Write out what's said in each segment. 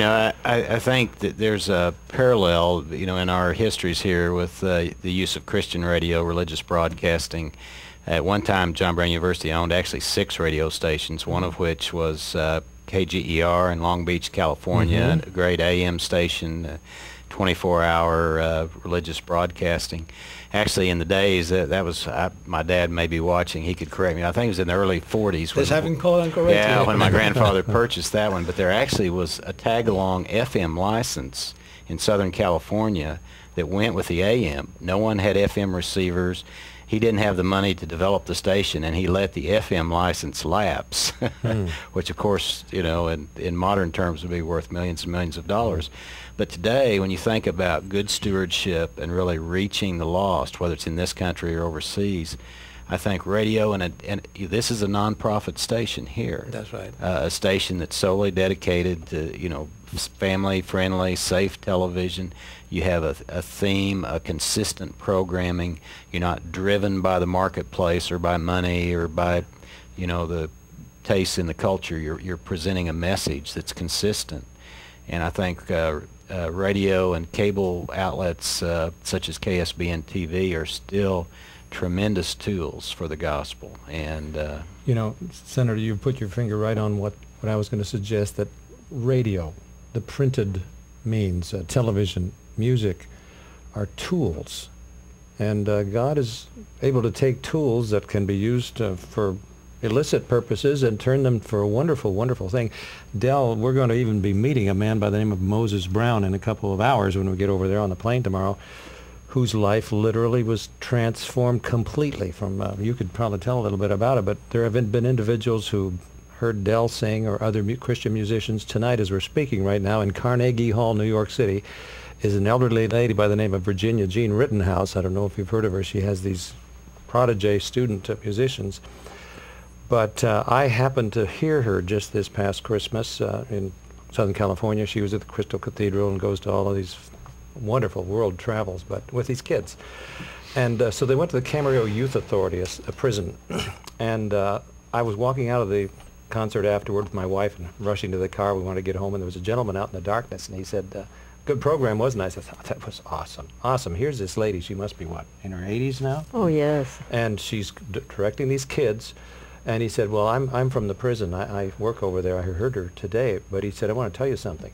I think that there's a parallel, in our histories here with the use of Christian radio, religious broadcasting. At one time, John Brown University owned actually 6 radio stations, one of which was KGER in Long Beach, California, a great AM station, 24-hour religious broadcasting. Actually, in the days, that was, my dad may be watching, he could correct me, I think it was in the early 40s. Just having called and corrected. Yeah, when my grandfather purchased that one. But there actually was a tag-along FM license in Southern California that went with the AM. No one had FM receivers. He didn't have the money to develop the station, and he let the FM license lapse, which, of course, in modern terms would be worth millions and millions of dollars. But today, when you think about good stewardship and really reaching the lost, whether it's in this country or overseas, I think radio, and this is a nonprofit station here. That's right. A station that's solely dedicated to, family-friendly, safe television. You have a theme, a consistent programming. You're not driven by the marketplace or by money or by, the tastes in the culture. You're presenting a message that's consistent. And I think radio and cable outlets such as KSBN TV are still tremendous tools for the gospel. And Senator, you put your finger right on what I was going to suggest, that radio, the printed means, television, music, are tools. And God is able to take tools that can be used for illicit purposes and turn them for a wonderful, wonderful thing. Del, we're going to even be meeting a man by the name of Moses Brown in a couple of hours when we get over there on the plane tomorrow, whose life literally was transformed completely from, you could probably tell a little bit about it, but there have been individuals who heard Del sing, or other Christian musicians. Tonight, as we're speaking right now, in Carnegie Hall, New York City, is an elderly lady by the name of Virginia Jean Rittenhouse. I don't know if you've heard of her. She has these protege student musicians. But I happened to hear her just this past Christmas in Southern California. She was at the Crystal Cathedral and goes to all of these wonderful world travels, but with these kids. And so they went to the Camarillo Youth Authority, a prison. And I was walking out of the concert afterward with my wife and rushing to the car. We wanted to get home, and there was a gentleman out in the darkness, and he said, good program, wasn't it? I said, that was awesome. Awesome. Here's this lady. She must be, what, in her 80s now? Oh, yes. And she's directing these kids. And he said, well, I'm from the prison. I work over there. I heard her today. But he said, I want to tell you something.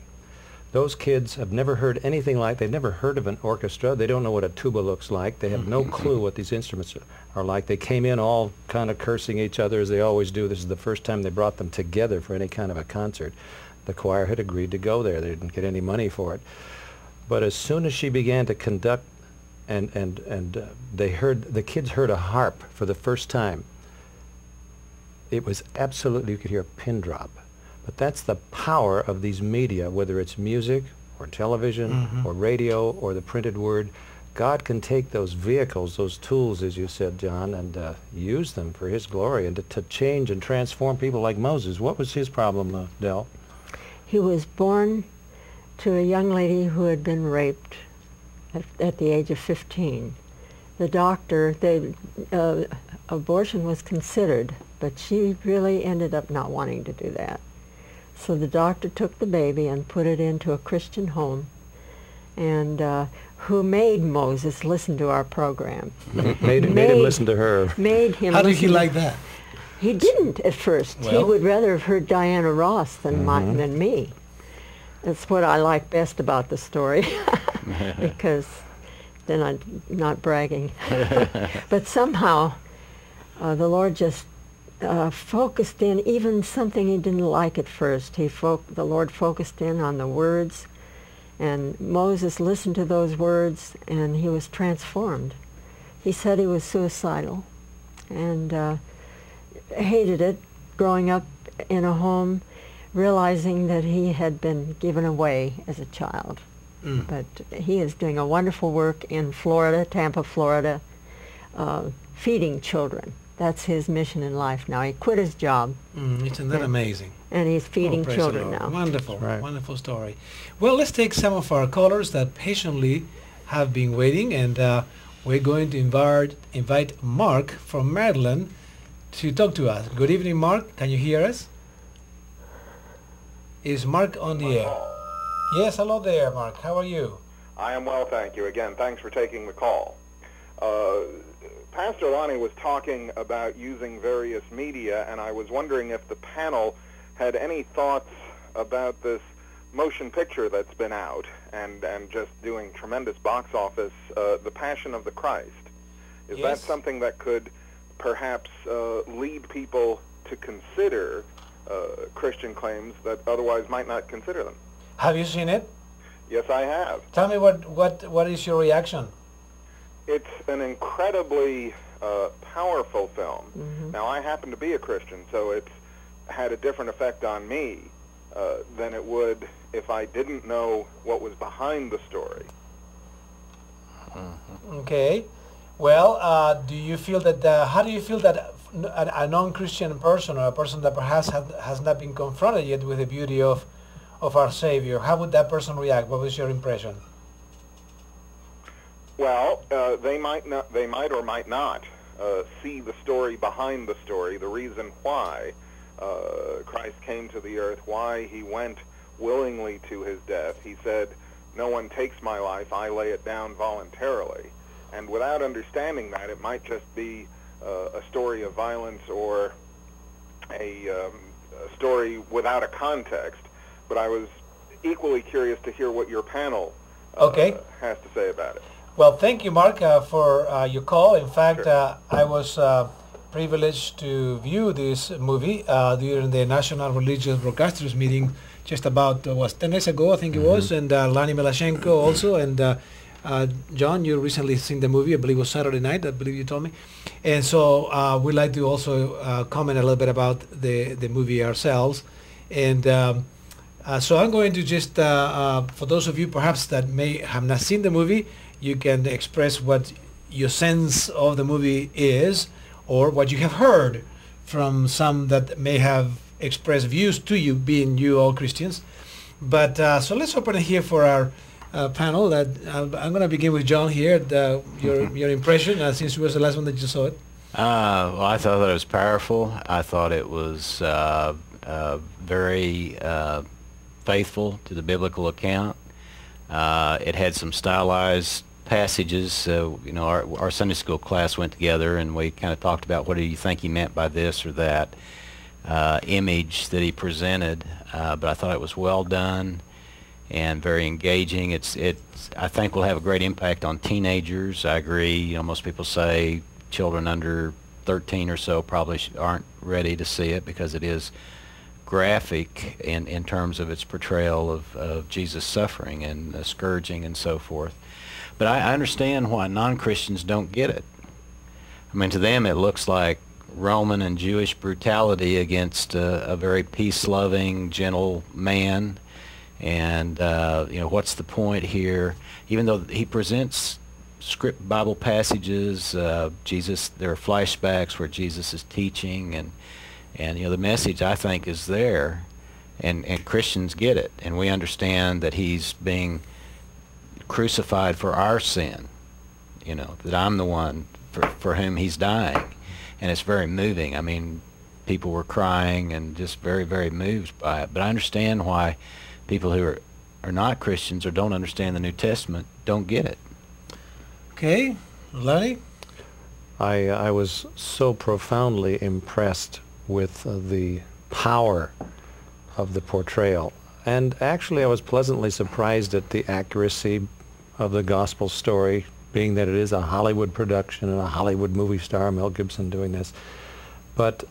Those kids have never heard anything like, they've never heard of an orchestra. They don't know what a tuba looks like. They have no clue what these instruments are like. They came in all kind of cursing each other, as they always do. This is the first time they brought them together for any kind of a concert. The choir had agreed to go there. They didn't get any money for it. But as soon as she began to conduct, and the kids heard a harp for the first time, it was absolutely, you could hear a pin drop. But that's the power of these media, whether it's music or television or radio or the printed word. God can take those vehicles, those tools, as you said, John, and use them for His glory and to change and transform people like Moses. What was his problem, Del? He was born to a young lady who had been raped at the age of 15. The doctor, abortion was considered, but she really ended up not wanting to do that. So the doctor took the baby and put it into a Christian home, and who made Moses listen to our program. made him listen to her. Made him. How did he like that? He didn't at first. Well, he would rather have heard Diana Ross than than me. That's what I like best about the story, because then I'm not bragging. But somehow the Lord just focused in, even something he didn't like at first. The Lord focused in on the words, and Moses listened to those words, and he was transformed. He said he was suicidal, and hated it, growing up in a home, realizing that he had been given away as a child. But he is doing a wonderful work in Florida, Tampa, Florida, feeding children. That's his mission in life now. He quit his job. Isn't that amazing? And he's feeding children now. Wonderful, wonderful story. Well, let's take some of our callers that patiently have been waiting, and we're going to invite Mark from Maryland to talk to us. Good evening, Mark. Can you hear us? Is Mark on the air? Yes, hello there, Mark. How are you? I am well, thank you. Again, thanks for taking the call. Pastor Lonnie was talking about using various media, and I was wondering if the panel had any thoughts about this motion picture that's been out and just doing tremendous box office, The Passion of the Christ. Is that something that could perhaps lead people to consider Christian claims that otherwise might not consider them? Have you seen it? Yes, I have. Tell me what is your reaction? It's an incredibly powerful film. Now, I happen to be a Christian, so it's had a different effect on me than it would if I didn't know what was behind the story. Okay. Well, do you feel that? How do you feel that a non-Christian person, or a person that perhaps has not been confronted yet with the beauty of our Savior, how would that person react? What was your impression? Well, they might or might not see the story behind the story, the reason why Christ came to the earth, why he went willingly to his death. He said, "No one takes my life, I lay it down voluntarily." And without understanding that, it might just be a story of violence or a story without a context. But I was equally curious to hear what your panel has to say about it. Well, thank you, Mark, for your call. In fact, I was privileged to view this movie during the National Religious Broadcasters meeting just about 10 days ago, I think it was, and Lani Melashenko also, and John, you recently seen the movie, I believe it was Saturday night, I believe you told me. And so we'd like to also comment a little bit about the movie ourselves. And so I'm going to just, for those of you perhaps that may have not seen the movie, you can express what your sense of the movie is, or what you have heard from some that may have expressed views to you, being you all Christians. But so let's open it here for our panel. That I'm going to begin with John here. Your impression, since it was the last one that you saw it. Well, I thought that it was powerful. I thought it was very faithful to the biblical account. It had some stylized passages. You know, our Sunday school class went together and we kind of talked about what do you think he meant by this or that image that he presented. But I thought it was well done and very engaging. I think will have a great impact on teenagers. I agree. You know, most people say children under 13 or so probably aren't ready to see it because it is graphic in terms of its portrayal of Jesus' suffering and scourging and so forth. But I understand why non-Christians don't get it. I mean, to them it looks like Roman and Jewish brutality against a very peace-loving, gentle man. And, you know, what's the point here? Even though he presents script Bible passages, Jesus, there are flashbacks where Jesus is teaching, and you know, the message, I think, is there, and Christians get it, and we understand that he's being crucified for our sin, you know, that I'm the one for whom he's dying, and it's very moving. I mean, people were crying and just very, very moved by it, but I understand why people who are not Christians or don't understand the New Testament don't get it. Okay, Lonnie? I was so profoundly impressed with the power of the portrayal. And actually I was pleasantly surprised at the accuracy of the gospel story, being that it is a Hollywood production and a Hollywood movie star, Mel Gibson, doing this. But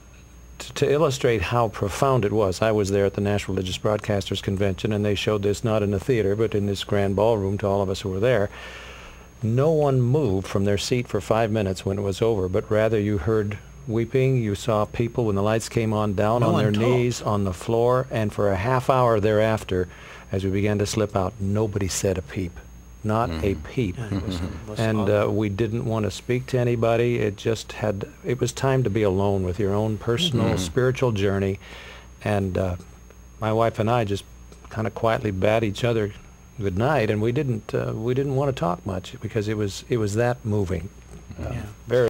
to illustrate how profound it was, I was there at the National Religious Broadcasters Convention, and they showed this not in a theater, but in this grand ballroom to all of us who were there. No one moved from their seat for 5 minutes when it was over, but rather you heard weeping, you saw people when the lights came on down on their knees on the floor, and for a half hour thereafter, as we began to slip out, nobody said a peep. Not a peep. And we didn't want to speak to anybody. It was time to be alone with your own personal spiritual journey. And my wife and I just kind of quietly bade each other good night, and we didn't want to talk much because it was that moving. Very